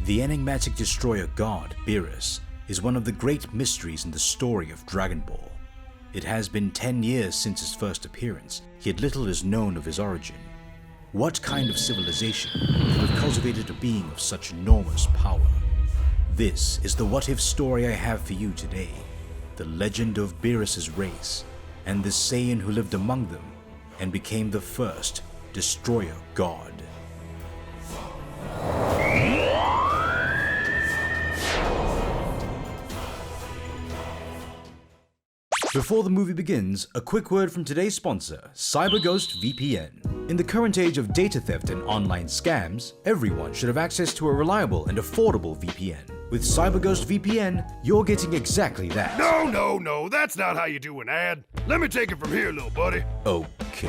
The enigmatic destroyer god, Beerus, is one of the great mysteries in the story of Dragon Ball. It has been 10 years since his first appearance, yet little is known of his origin. What kind of civilization could have cultivated a being of such enormous power? This is the what-if story I have for you today. The legend of Beerus' race, and the Saiyan who lived among them, and became the first destroyer god. Before the movie begins, a quick word from today's sponsor, CyberGhost VPN. In the current age of data theft and online scams, everyone should have access to a reliable and affordable VPN. With CyberGhost VPN, you're getting exactly that. No, that's not how you do an ad. Let me take it from here, little buddy. Okay.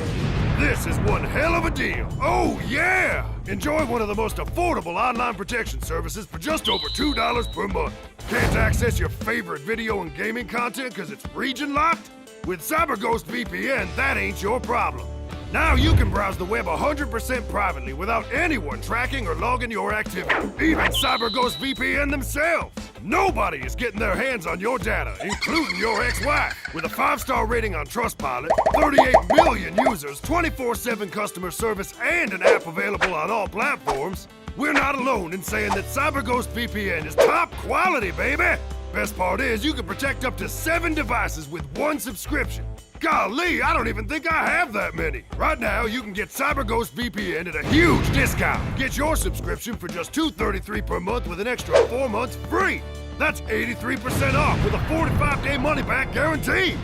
This is one hell of a deal. Oh, yeah! Enjoy one of the most affordable online protection services for just over $2 per month. Can't access your favorite video and gaming content because it's region locked? With CyberGhost VPN, that ain't your problem. Now you can browse the web 100% privately without anyone tracking or logging your activity. Even CyberGhost VPN themselves. Nobody is getting their hands on your data, including your ex-wife. With a 5-star rating on Trustpilot, 38 million users, 24/7 customer service, and an app available on all platforms, we're not alone in saying that CyberGhost VPN is top quality, baby! Best part is you can protect up to 7 devices with one subscription. Golly, I don't even think I have that many. Right now, you can get CyberGhost VPN at a huge discount. Get your subscription for just $233 per month with an extra 4 months free. That's 83% off with a 45-day money-back guarantee.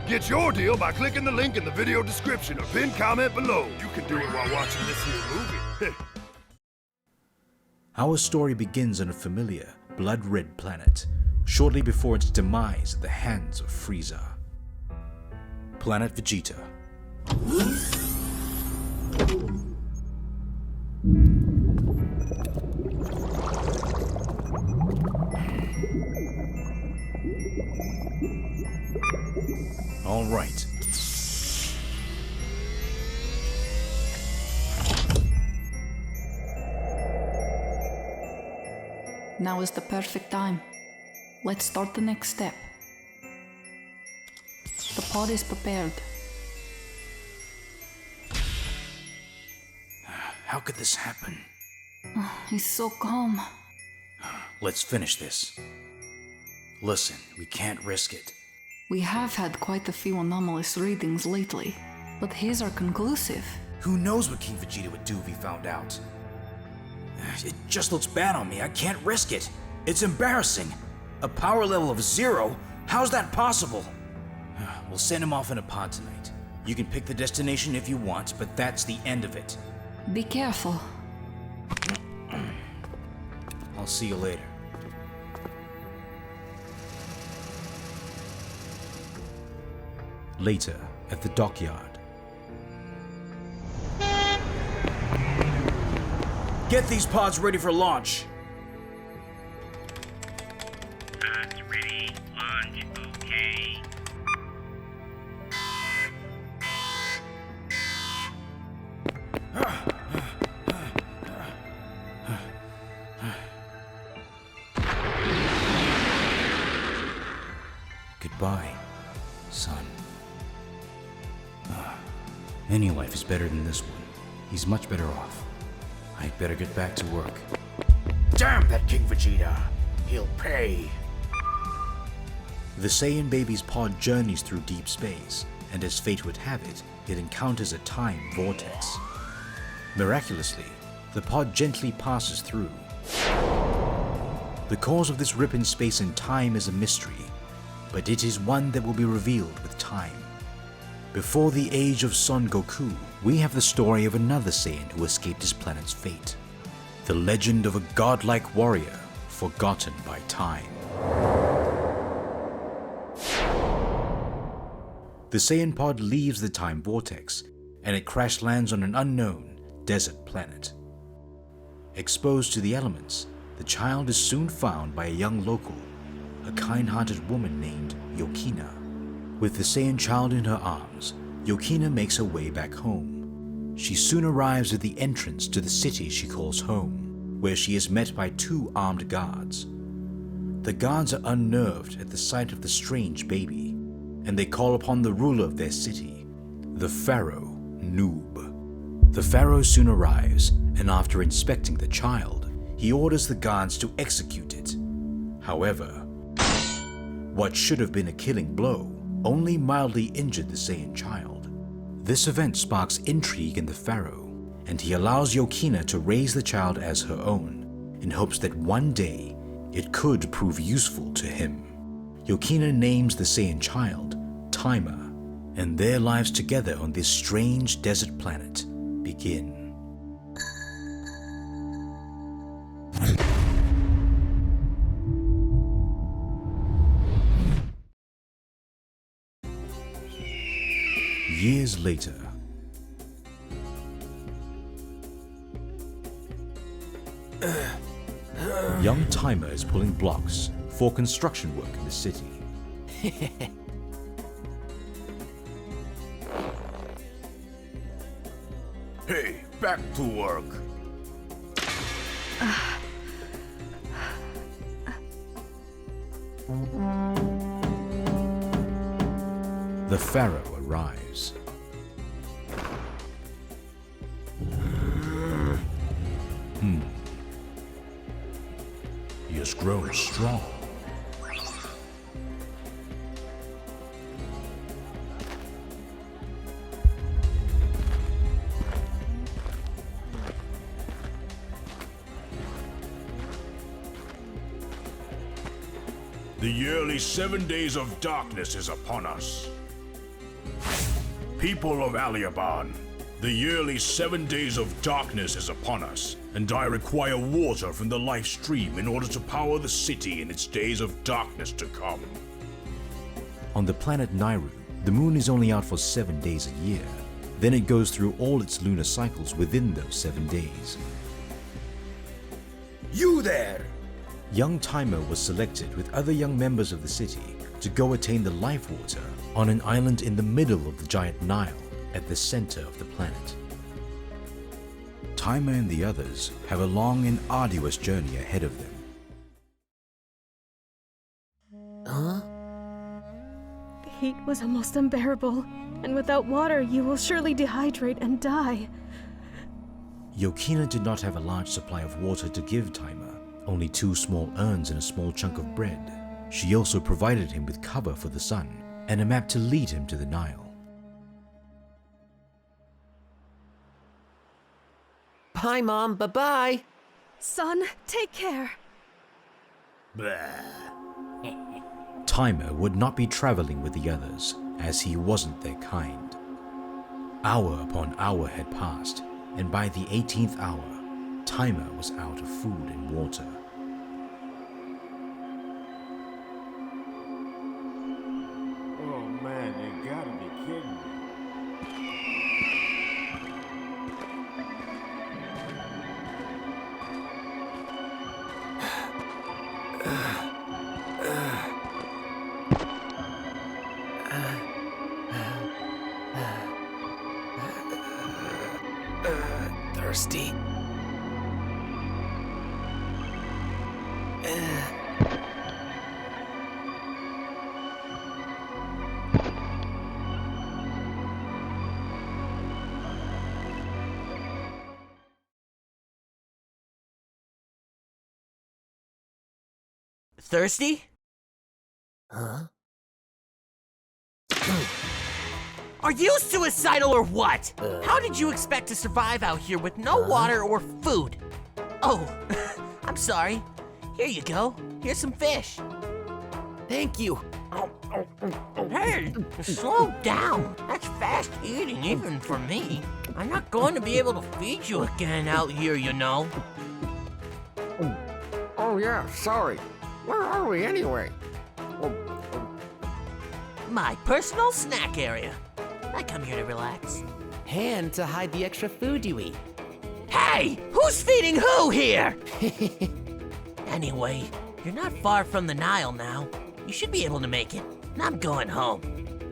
Get your deal by clicking the link in the video description or pinned comment below. You can do it while watching this here movie. Our story begins on a familiar, blood-red planet, shortly before its demise at the hands of Frieza. Planet Vegeta. All right. Now is the perfect time. Let's start the next step. The pod is prepared. How could this happen? He's so calm. Let's finish this. Listen, we can't risk it. We have had quite a few anomalous readings lately, but his are conclusive. Who knows what King Vegeta would do if he found out? It just looks bad on me. I can't risk it. It's embarrassing. A power level of 0? How's that possible? We'll send him off in a pod tonight. You can pick the destination if you want, but that's the end of it. Be careful. I'll see you later. Later, at the dockyard. Get these pods ready for launch! Pods ready, launch, okay. Goodbye, son. Any life is better than this one. He's much better off. I'd better get back to work. Damn that King Vegeta! He'll pay! The Saiyan baby's pod journeys through deep space, and as fate would have it, it encounters a time vortex. Miraculously, the pod gently passes through. The cause of this rip in space and time is a mystery, but it is one that will be revealed with time. Before the age of Son Goku, we have the story of another Saiyan who escaped his planet's fate. The legend of a godlike warrior forgotten by time. The Saiyan pod leaves the time vortex, and it crash lands on an unknown desert planet. Exposed to the elements, the child is soon found by a young local, a kind-hearted woman named Yokina. With the Saiyan child in her arms, Yokina makes her way back home. She soon arrives at the entrance to the city she calls home. where she is met by 2 armed guards. The guards are unnerved at the sight of the strange baby, and they call upon the ruler of their city, the pharaoh, Noob. The pharaoh soon arrives, and after inspecting the child, he orders the guards to execute it. However, what should have been a killing blow only mildly injured the Saiyan child. This event sparks intrigue in the pharaoh, and he allows Yokina to raise the child as her own, in hopes that one day it could prove useful to him. Yokina names the Saiyan child Taima, and their lives together on this strange desert planet begin. Years later, young Taima is pulling blocks for construction work in the city. Hey, back to work. The pharaoh arrives. He has grown strong. The yearly 7 days of darkness is upon us. People of Aliban, the yearly 7 days of darkness is upon us, and I require water from the life stream in order to power the city in its days of darkness to come. On the planet Nairu, the moon is only out for 7 days a year. Then it goes through all its lunar cycles within those 7 days. You there! Young Taima was selected with other young members of the city to go attain the life water on an island in the middle of the giant Nile at the center of the planet. Taima and the others have a long and arduous journey ahead of them. The heat was almost unbearable, and without water you will surely dehydrate and die. Yokina did not have a large supply of water to give Taima, only 2 small urns and a small chunk of bread. She also provided him with cover for the sun and a map to lead him to the Nile. Bye, Mom. Bye-bye. Son, take care. Taima would not be traveling with the others, as he wasn't their kind. Hour upon hour had passed, and by the 18th hour, Taima was out of food and water. Oh man, you gotta be kidding me. Thirsty. Thirsty? Huh? Are you suicidal or what? How did you expect to survive out here with no water or food? Oh, I'm sorry. Here you go. Here's some fish. Thank you. Hey, slow down. That's fast eating even for me. I'm not going to be able to feed you again out here, you know. Oh yeah, sorry. Where are we anyway? My personal snack area. I come here to relax. And to hide the extra food you eat. Hey, who's feeding who here? Anyway, you're not far from the Nile now. You should be able to make it. I'm going home.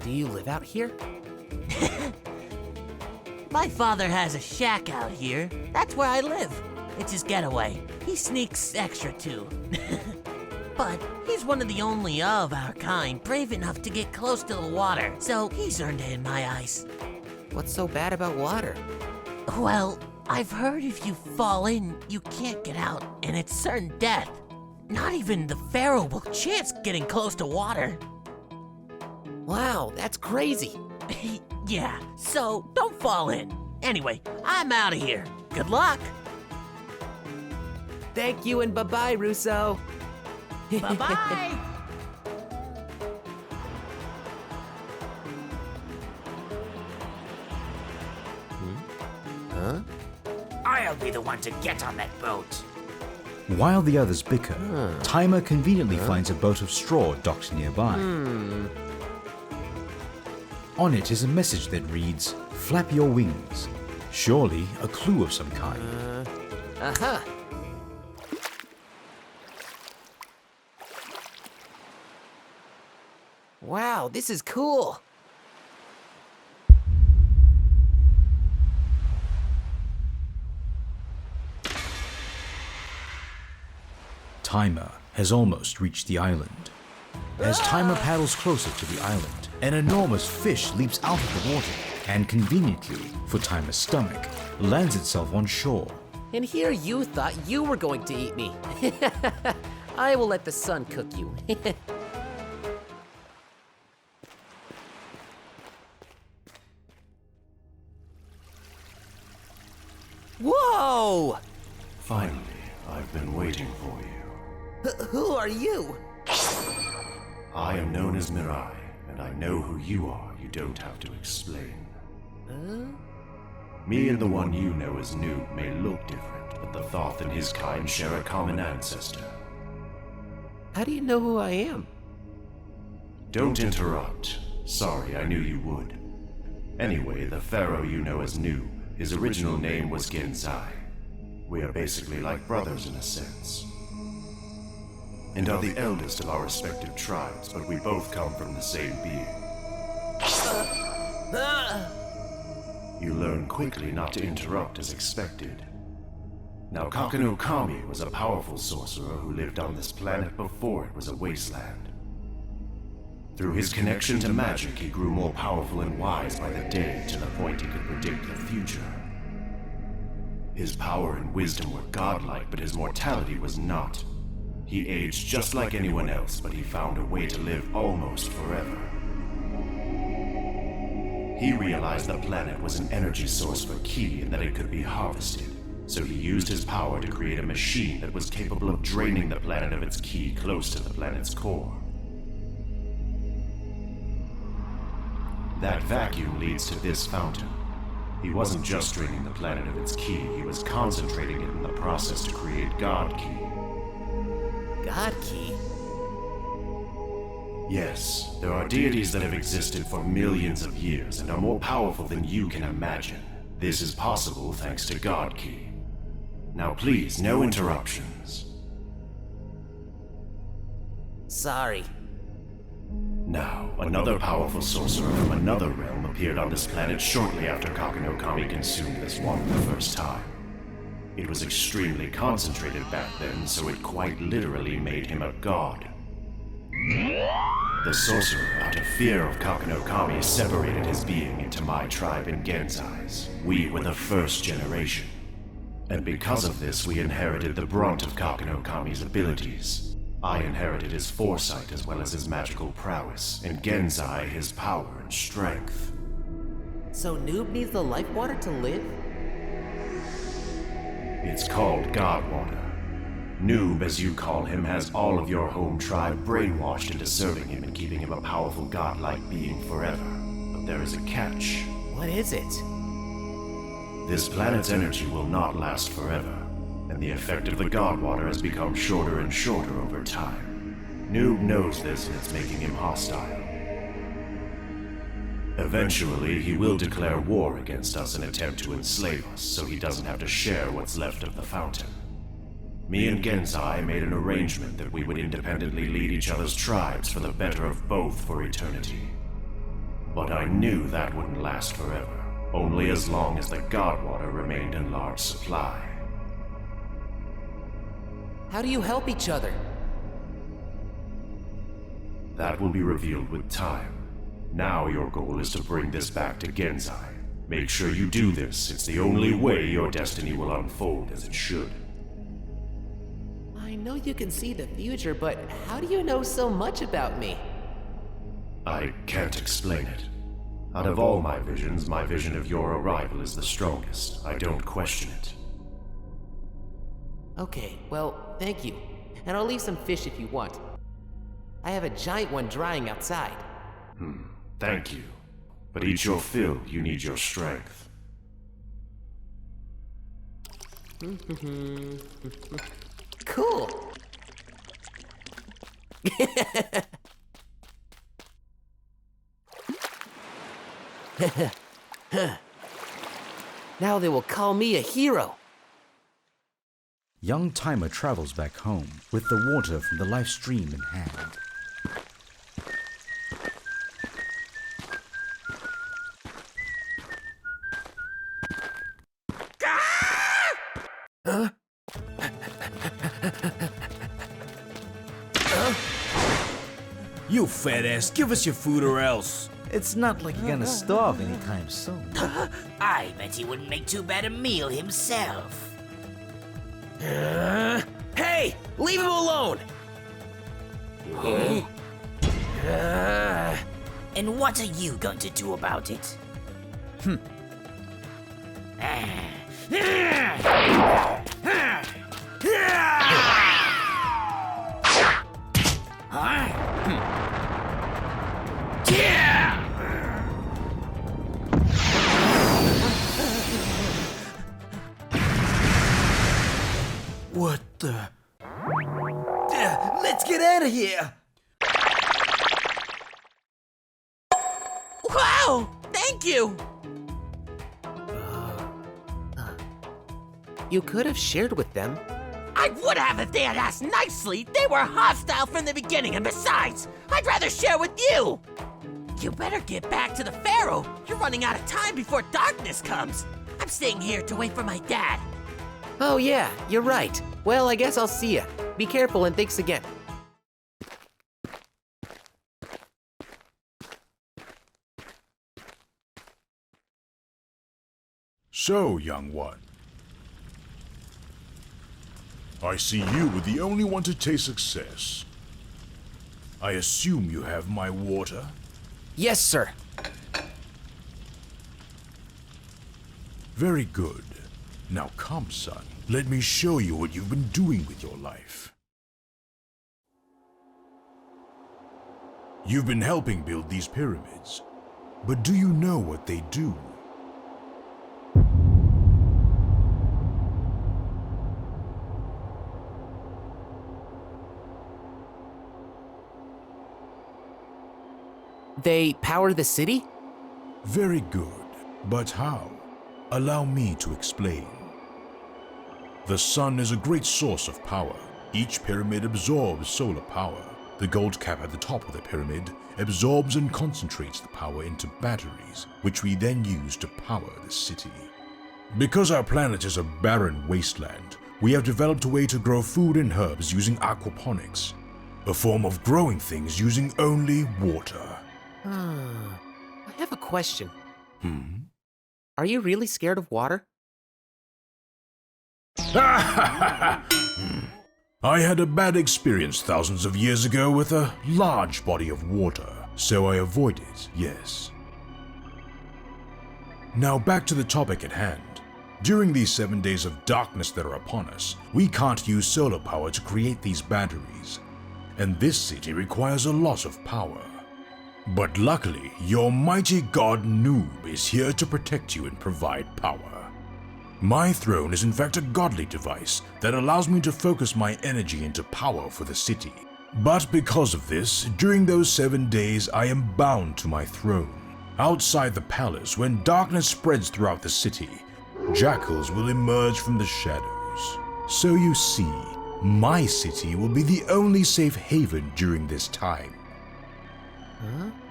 Do you live out here? My father has a shack out here. That's where I live. It's his getaway. He sneaks extra too. But he's one of the only of our kind brave enough to get close to the water, so he's earned it in my eyes. What's so bad about water? Well, I've heard if you fall in, you can't get out, and it's certain death. Not even the pharaoh will chance getting close to water. Wow, that's crazy. Yeah, so don't fall in. Anyway, I'm out of here. Good luck. Thank you and bye-bye, Russo. Bye-bye. Huh? I'll be the one to get on that boat. While the others bicker, Taima conveniently finds a boat of straw docked nearby. On it is a message that reads, "Flap your wings." Surely a clue of some kind. Aha! Wow, this is cool. Taima has almost reached the island. As Taima paddles closer to the island, an enormous fish leaps out of the water and conveniently, for Taima's stomach, lands itself on shore. And here you thought you were going to eat me. I will let the sun cook you. Whoa! Finally, I've been waiting for you. Who are you? I am known as Mirai, and I know who you are. You don't have to explain. Me and the one you know as Noob may look different, but the Thoth and his kind share a common ancestor. How do you know who I am? Don't interrupt. Sorry, I knew you would. Anyway, the pharaoh you know as Noob, his original name was Genzai. We are basically like brothers in a sense. And are the eldest of our respective tribes, but we both come from the same being. You learn quickly not to interrupt as expected. Now, Kakano Kami was a powerful sorcerer who lived on this planet before it was a wasteland. Through his connection to magic, he grew more powerful and wise by the day, to the point he could predict the future. His power and wisdom were godlike, but his mortality was not. He aged just like anyone else, but he found a way to live almost forever. He realized the planet was an energy source for ki and that it could be harvested, so he used his power to create a machine that was capable of draining the planet of its ki close to the planet's core. That vacuum leads to this fountain. He wasn't just draining the planet of its ki, he was concentrating it in the process to create God Ki. God Ki? Yes, there are deities that have existed for millions of years and are more powerful than you can imagine. This is possible thanks to God Ki. Now please, no interruptions. Sorry. Now, another powerful sorcerer from another realm appeared on this planet shortly after Kakano Kami consumed this one the first time. It was extremely concentrated back then, so it quite literally made him a god. The sorcerer, out of fear of Kakano Kami, separated his being into my tribe and Genzai's. We were the first generation. And because of this, we inherited the brunt of Kakano Kami's abilities. I inherited his foresight as well as his magical prowess, and Genzai his power and strength. So Noob needs the life water to live? It's called God Water. Noob, as you call him, has all of your home tribe brainwashed into serving him and keeping him a powerful godlike being forever. But there is a catch. What is it? This planet's energy will not last forever, and the effect of the God Water has become shorter and shorter over time. Noob knows this, and it's making him hostile. Eventually, he will declare war against us and attempt to enslave us, so he doesn't have to share what's left of the fountain. Me and Genzai made an arrangement that we would independently lead each other's tribes for the better of both for eternity. But I knew that wouldn't last forever. only as long as the god water remained in large supply. How do you help each other? That will be revealed with time. Now your goal is to bring this back to Genzai. Make sure you do this. It's the only way your destiny will unfold as it should. I know you can see the future, but how do you know so much about me? I can't explain it. Out of all my visions, my vision of your arrival is the strongest. I don't question it. Okay, well, thank you. And I'll leave some fish if you want. I have a giant one drying outside. Thank you. But eat your fill, you need your strength. Cool! Now they will call me a hero. Young Taima travels back home with the water from the life stream in hand. You fat ass, give us your food or else. It's not like you're gonna starve anytime soon. I bet he wouldn't make too bad a meal himself. Hey! Leave him alone! And what are you going to do about it? What the? Let's get out of here! Wow! Thank you! You could have shared with them. I would have if they had asked nicely. They were hostile from the beginning, and besides, I'd rather share with you! You better get back to the pharaoh. You're running out of time before darkness comes. I'm staying here to wait for my dad. Oh yeah, you're right. Well, I guess I'll see ya. Be careful and thanks again. So, young one. I see you were the only one to taste success. I assume you have my water? Yes, sir. Very good. Now come, son. Let me show you what you've been doing with your life. You've been helping build these pyramids. But do you know what they do? They power the city? Very good. But how? Allow me to explain. The sun is a great source of power. Each pyramid absorbs solar power. The gold cap at the top of the pyramid absorbs and concentrates the power into batteries, which we then use to power the city. Because our planet is a barren wasteland, we have developed a way to grow food and herbs using aquaponics, a form of growing things using only water. I have a question. Are you really scared of water? I had a bad experience thousands of years ago with a large body of water, so I avoid it, yes. Now back to the topic at hand. During these 7 days of darkness that are upon us, we can't use solar power to create these batteries, and this city requires a lot of power. But luckily, your mighty god Noob is here to protect you and provide power. My throne is in fact a godly device that allows me to focus my energy into power for the city. But because of this, during those 7 days I am bound to my throne. Outside the palace, when darkness spreads throughout the city, jackals will emerge from the shadows. So you see, my city will be the only safe haven during this time.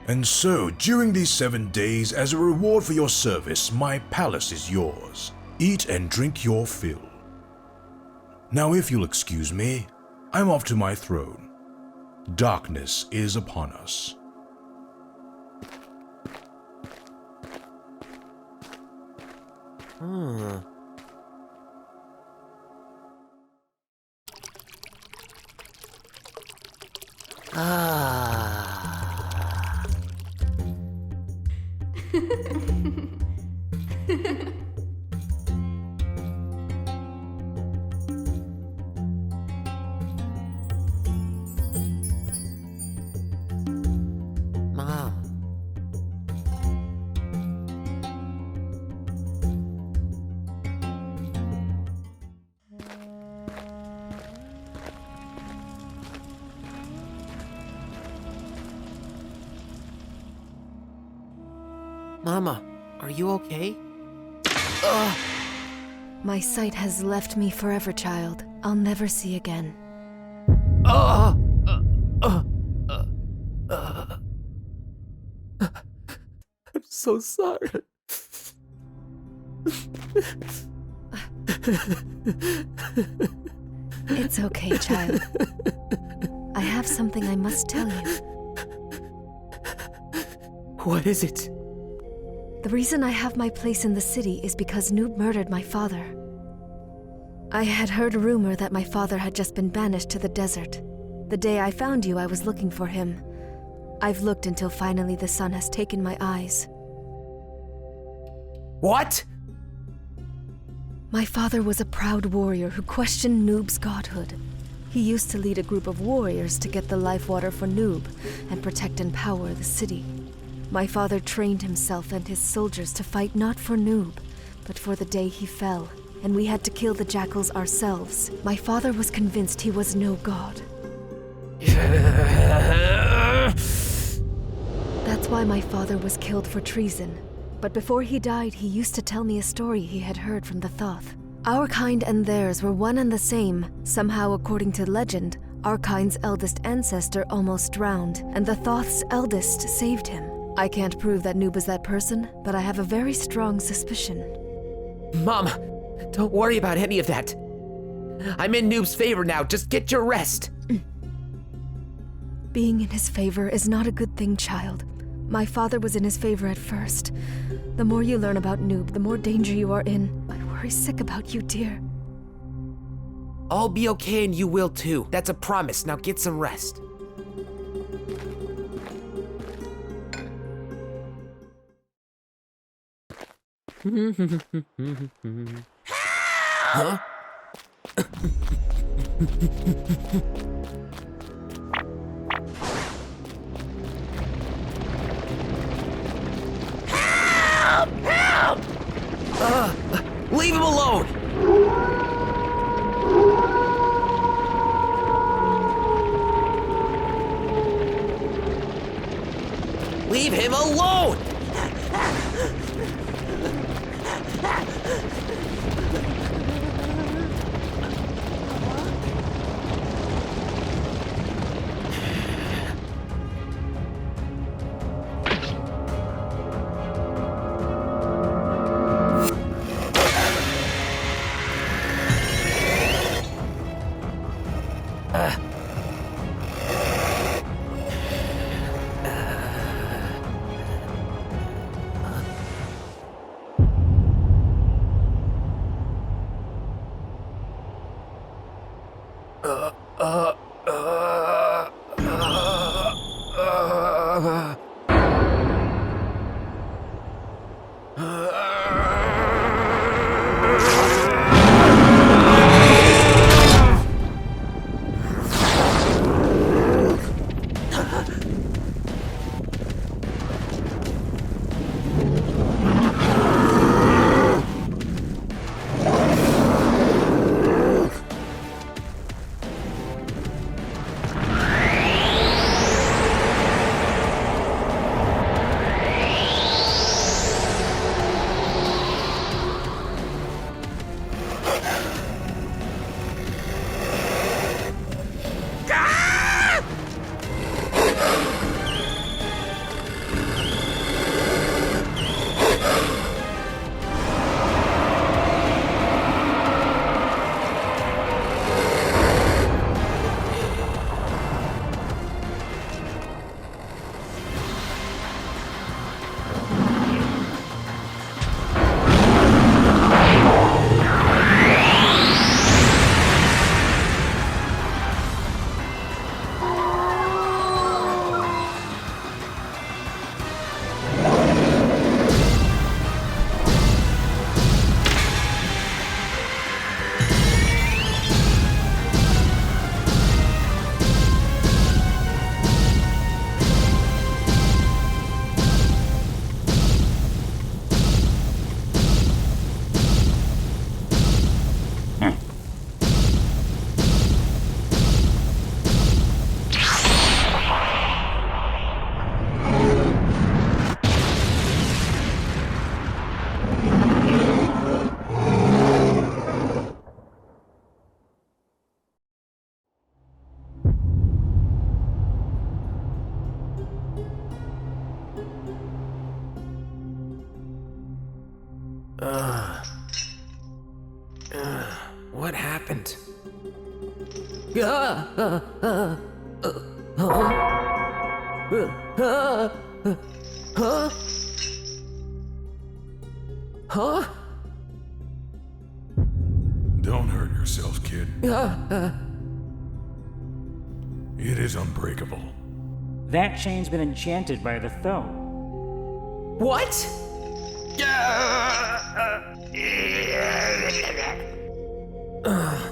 And so, during these 7 days, as a reward for your service, my palace is yours. Eat and drink your fill. Now if you'll excuse me, I'm off to my throne. Darkness is upon us. Mom. Mama, are you okay? My sight has left me forever, child. I'll never see again. I'm so sorry. It's okay, child. I have something I must tell you. What is it? The reason I have my place in the city is because Noob murdered my father. I had heard a rumor that my father had just been banished to the desert. The day I found you, I was looking for him. I've looked until finally the sun has taken my eyes. What? My father was a proud warrior who questioned Noob's godhood. He used to lead a group of warriors to get the life water for Noob and protect and power the city. My father trained himself and his soldiers to fight not for Noob, but for the day he fell, and we had to kill the jackals ourselves. My father was convinced he was no god. That's why my father was killed for treason. But before he died, he used to tell me a story he had heard from the Thoth. Our kind and theirs were one and the same. Somehow, according to legend, our kind's eldest ancestor almost drowned, and the Thoth's eldest saved him. I can't prove that Noob is that person, but I have a very strong suspicion. Mom, don't worry about any of that. I'm in Noob's favor now. Just get your rest. Being in his favor is not a good thing, child. My father was in his favor at first. The more you learn about Noob, the more danger you are in. I worry sick about you, dear. I'll be okay and you will too. That's a promise. Now get some rest. Huh? Help! Leave him alone! Leave him alone! What happened? Don't hurt yourself, kid. It is unbreakable. That chain's been enchanted by the foe. What?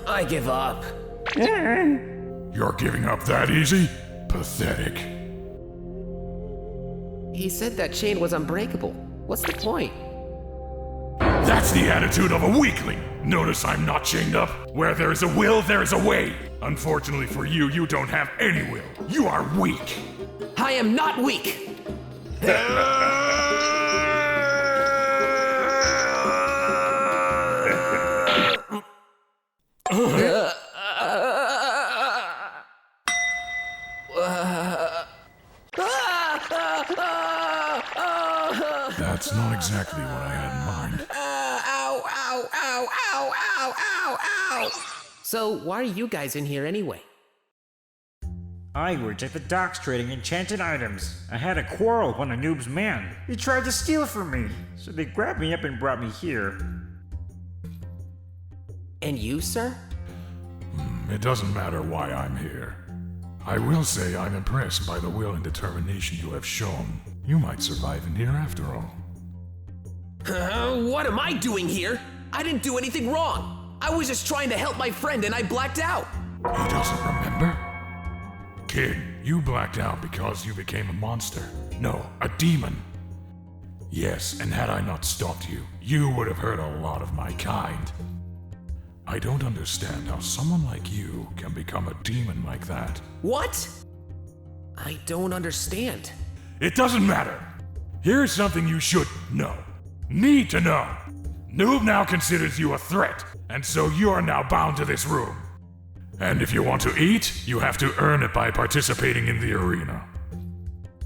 I give up. You're giving up that easy? Pathetic. He said that chain was unbreakable. What's the point? That's the attitude of a weakling. Notice I'm not chained up. Where there is a will, there is a way. Unfortunately for you, you don't have any will. You are weak. I am not weak. That's not exactly what I had in mind. Ow, ow, ow, ow, ow, ow, ow. So, why are you guys in here anyway? I worked at the docks trading enchanted items. I had a quarrel with one of Noob's men. He tried to steal from me, so they grabbed me up and brought me here. And you, sir? It doesn't matter why I'm here. I will say I'm impressed by the will and determination you have shown. You might survive in here after all. What am I doing here? I didn't do anything wrong. I was just trying to help my friend and I blacked out. He doesn't remember? Kid, you blacked out because you became a monster. No, a demon. Yes, and had I not stopped you, you would have hurt a lot of my kind. I don't understand how someone like you can become a demon like that. What? I don't understand. It doesn't matter. Here's something you should know. Need to know. Noob now considers you a threat, and so you are now bound to this room. And if you want to eat, you have to earn it by participating in the arena.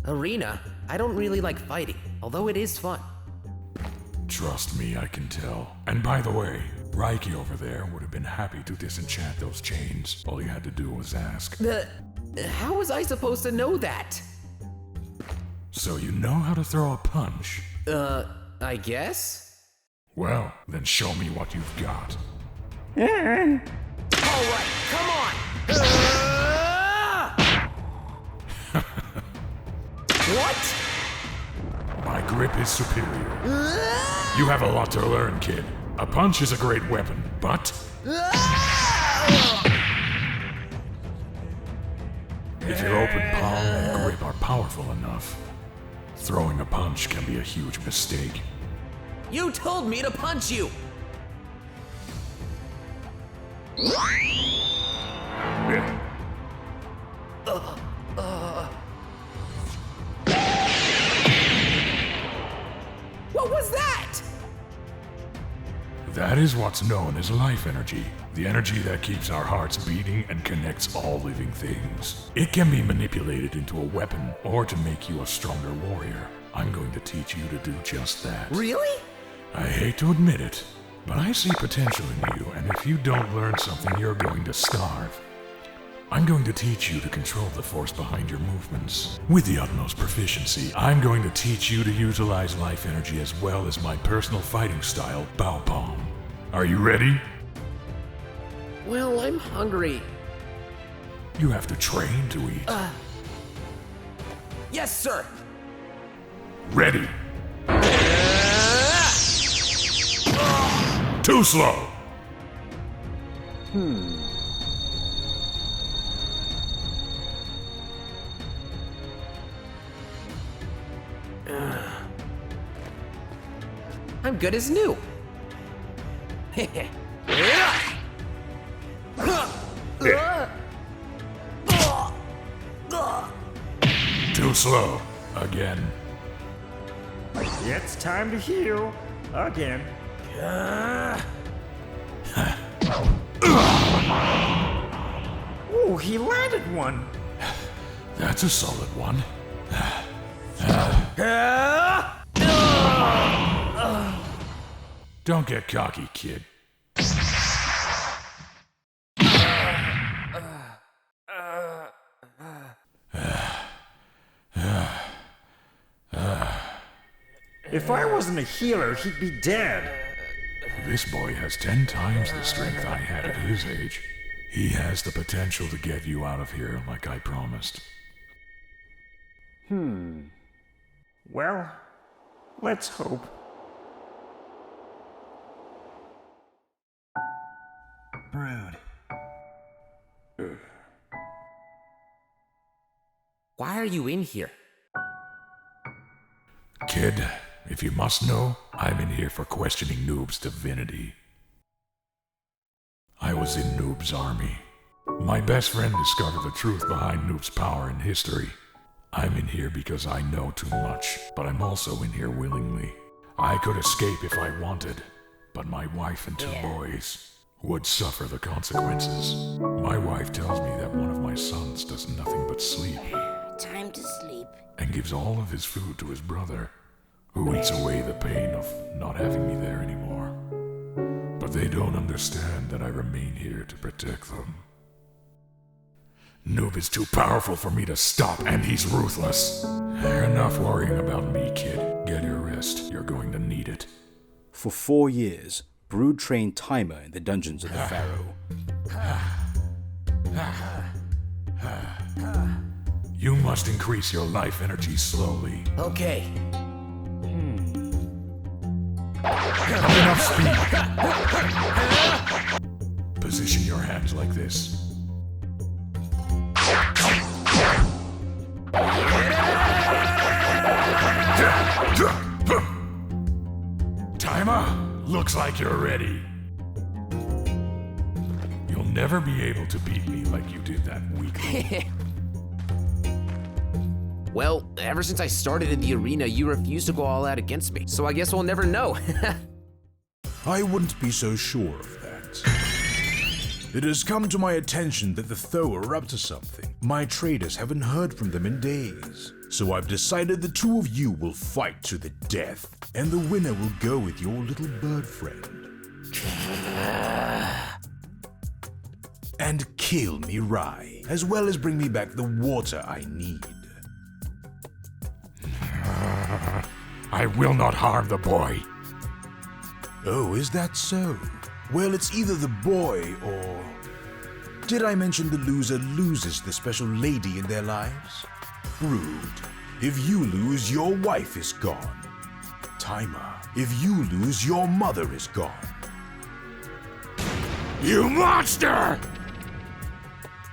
Arena? I don't really like fighting, although it is fun. Trust me, I can tell. And by the way, Reiki over there would have been happy to disenchant those chains. All you had to do was ask. How was I supposed to know that? So you know how to throw a punch? I guess? Well, then show me what you've got. Alright, come on! What? My grip is superior. You have a lot to learn, kid. A punch is a great weapon, but... if your open palm and grip are powerful enough, throwing a punch can be a huge mistake. You told me to punch you! What was that? That is what's known as life energy, the energy that keeps our hearts beating and connects all living things. It can be manipulated into a weapon or to make you a stronger warrior. I'm going to teach you to do just that. Really? I hate to admit it, but I see potential in you, and if you don't learn something, you're going to starve. I'm going to teach you to control the force behind your movements. With the utmost proficiency, I'm going to teach you to utilize life energy as well as my personal fighting style, Bow Palm. Are you ready? Well, I'm hungry. You have to train to eat. Yes, sir! Ready. Too slow! I'm good as new. Too slow. Again. It's time to heal. Again. Ooh, he landed one. That's a solid one. Don't get cocky, kid. If I wasn't a healer, he'd be dead. This boy has 10 times the strength I had at his age. He has the potential to get you out of here like I promised. Well, let's hope. Brewd. Why are you in here? Kid, if you must know, I'm in here for questioning Noob's divinity. I was in Noob's army. My best friend discovered the truth behind Noob's power in history. I'm in here because I know too much, but I'm also in here willingly. I could escape if I wanted, but my wife and 2 boys would suffer the consequences. My wife tells me that one of my sons does nothing but sleep. Time to sleep. And gives all of his food to his brother, who eats away the pain of not having me there anymore. But they don't understand that I remain here to protect them. Noob is too powerful for me to stop, and he's ruthless. Enough worrying about me, kid. Get your rest. You're going to need it. For 4 years, Brewd trained Taima in the dungeons of the pharaoh. You must increase your life energy slowly. Okay. Not enough speed. Position your hands like this. Taima, looks like you're ready. You'll never be able to beat me like you did that weekly. Well, ever since I started in the arena, you refused to go all out against me, so I guess we'll never know. I wouldn't be so sure of that. It has come to my attention that the Tho are up to something. My traders haven't heard from them in days. So I've decided the 2 of you will fight to the death, and the winner will go with your little bird friend. And kill Mirai, as well as bring me back the water I need. I will not harm the boy. Oh, is that so? Well, it's either the boy or... Did I mention the loser loses the special lady in their lives? Brewd, if you lose, your wife is gone. Taima, if you lose, your mother is gone. You monster!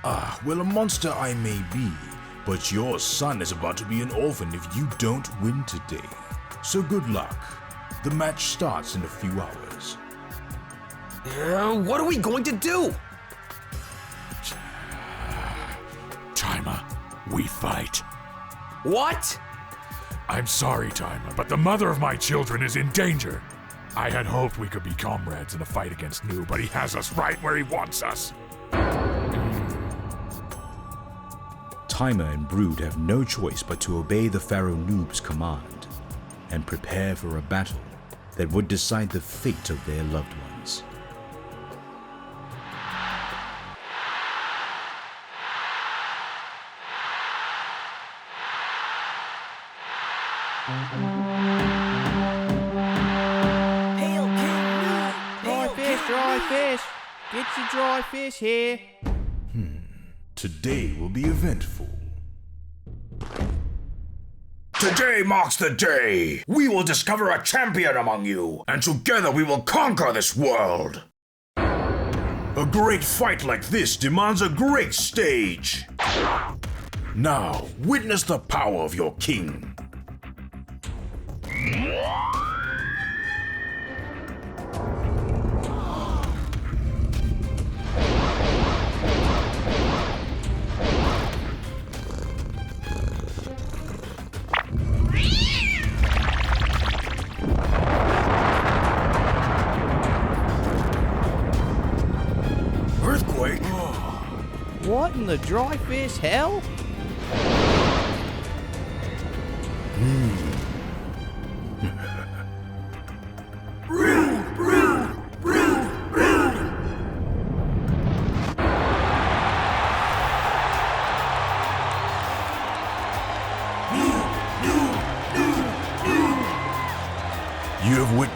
Well, a monster I may be, but your son is about to be an orphan if you don't win today. So good luck. The match starts in a few hours. What are we going to do? Taima, we fight. What? I'm sorry, Taima, but the mother of my children is in danger. I had hoped we could be comrades in a fight against Noob, but he has us right where he wants us. Taima and Brewd have no choice but to obey the pharaoh Noob's command and prepare for a battle that would decide the fate of their loved ones. Hail King Noob! Dry fish, dry fish! Get your dry fish here! Today will be eventful. Today marks the day! We will discover a champion among you, and together we will conquer this world! A great fight like this demands a great stage. Now, witness the power of your king. Earthquake? What in the dry fish hell?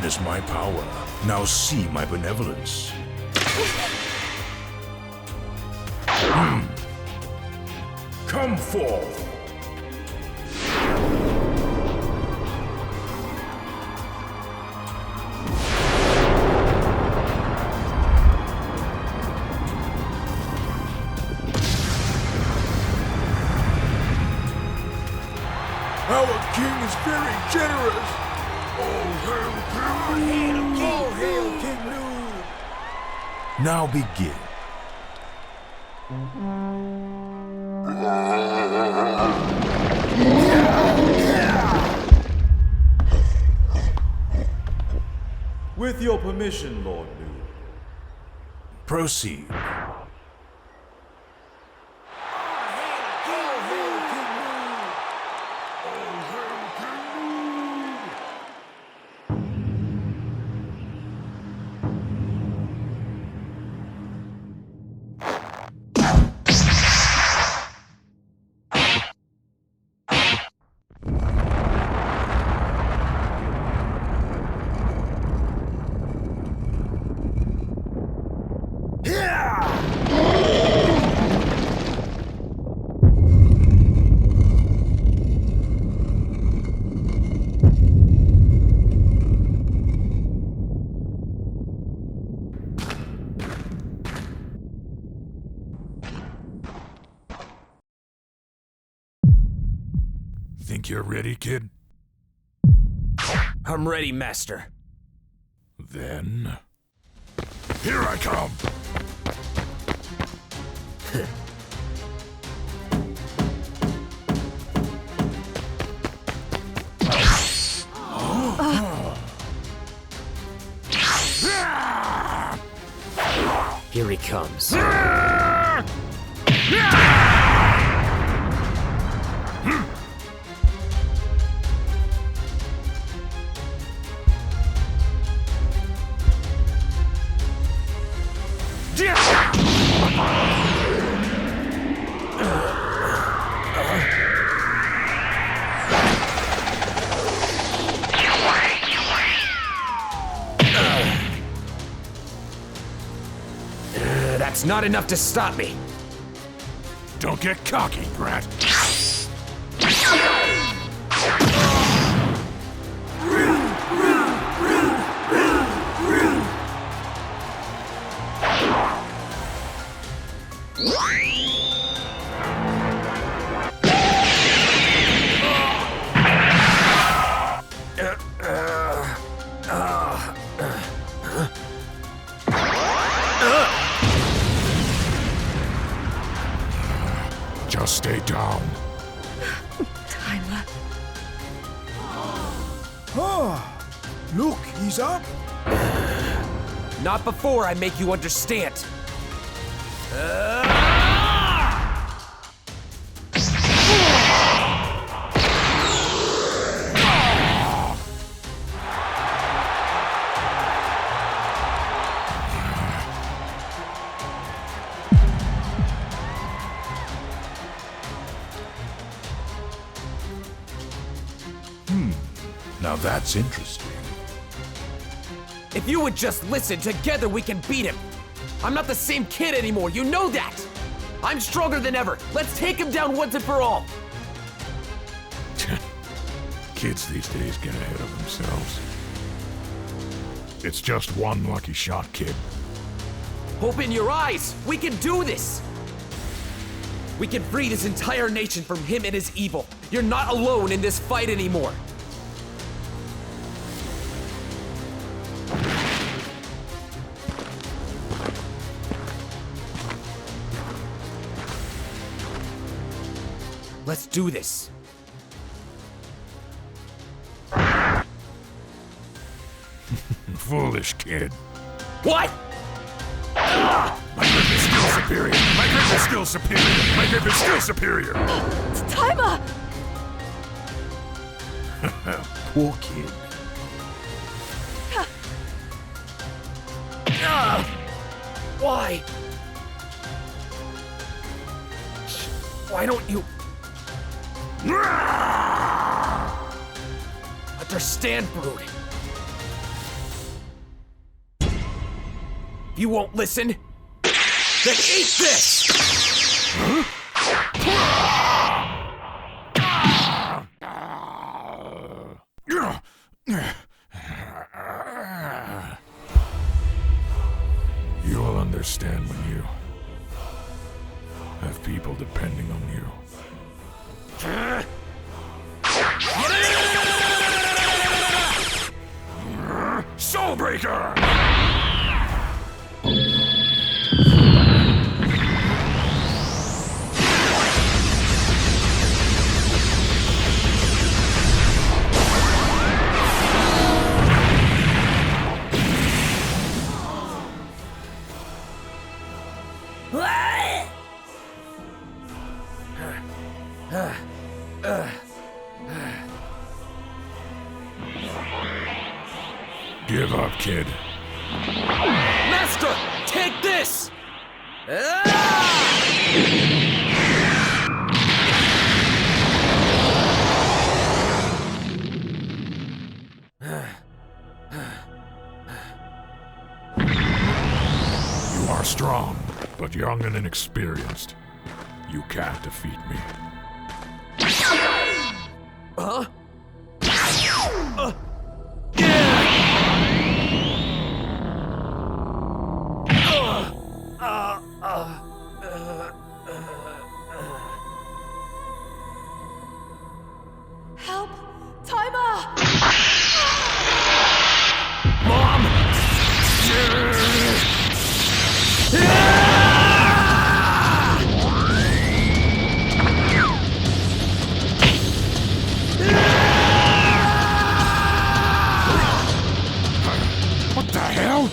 witness my power. Now see my benevolence. Come forth. Our king is very generous. All hail King Noob. Now begin. With your permission, Lord Noob. Proceed. Think you're ready, kid? I'm ready, Master. Then... here I come! Here he comes. That's not enough to stop me. Don't get cocky, brat. Just stay down. Taima. Ah, look, he's up. Not before I make you understand. Now that's interesting. If you would just listen, together we can beat him. I'm not the same kid anymore, you know that! I'm stronger than ever. Let's take him down once and for all. Kids these days get ahead of themselves. It's just one lucky shot, kid. Open your eyes! We can do this! We can free this entire nation from him and his evil. You're not alone in this fight anymore. Let's do this. Foolish kid. What? My grip is still superior. My grip is still superior. My grip is still superior. Taima! Poor kid. Why? Why don't you... understand, Brewd? you won't listen. Then eat this! You'll understand when you have people depending on you. Soulbreaker! Give up, kid. Master, take this! You are strong, but young and inexperienced. You can't defeat me. Huh? Help! Taima! Mom! What the hell?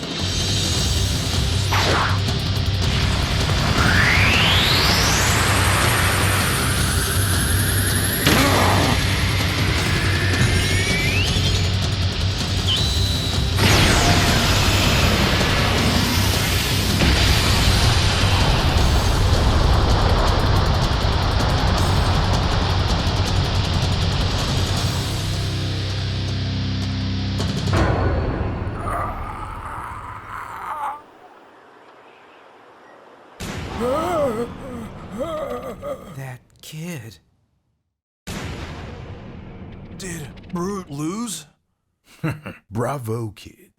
That kid. Did Brewd lose? Bravo, kid.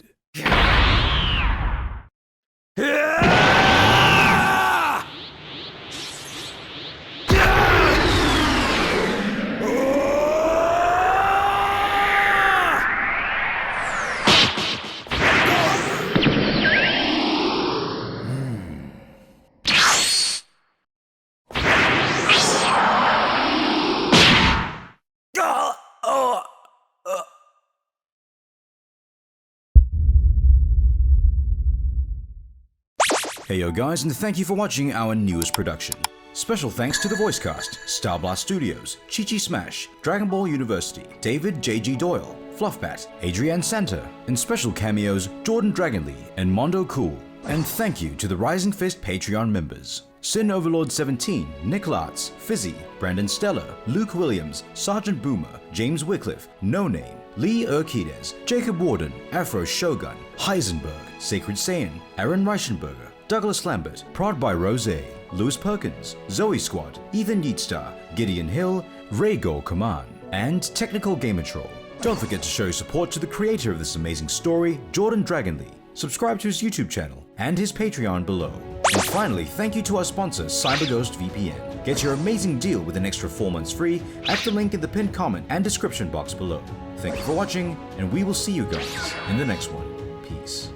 Hey yo guys, and thank you for watching our newest production. Special thanks to the voice cast, Starblast Studios, Chi-Chi Smash, Dragon Ball University, David J.G. Doyle, FluffBat, Adriann Santer, and special cameos Jordan Dragonlee and Mondo Cool. And thank you to the Rising Fist Patreon members. Sin Overlord 17, Nick Latz, Fizzy, Brandon Steller, Luke Williams, Sergeant Boomer, James Wycliffe, No Name, Lee Urquidez, Jacob Warden, Afro Shogun, Heisenberg, Sacred Saiyan, Aaron Reichenberger, Douglas Lambert, Prod by Rose, Louis Perkins, Zoe Squad, Ethan Yeatstar, Gideon Hill, Rhaegar Kaman, and Technical Gamer Troll. Don't forget to show your support to the creator of this amazing story, Jordan Dragonlee. Subscribe to his YouTube channel and his Patreon below. And finally, thank you to our sponsor, CyberGhost VPN. Get your amazing deal with an extra 4 months free at the link in the pinned comment and description box below. Thank you for watching, and we will see you guys in the next one. Peace.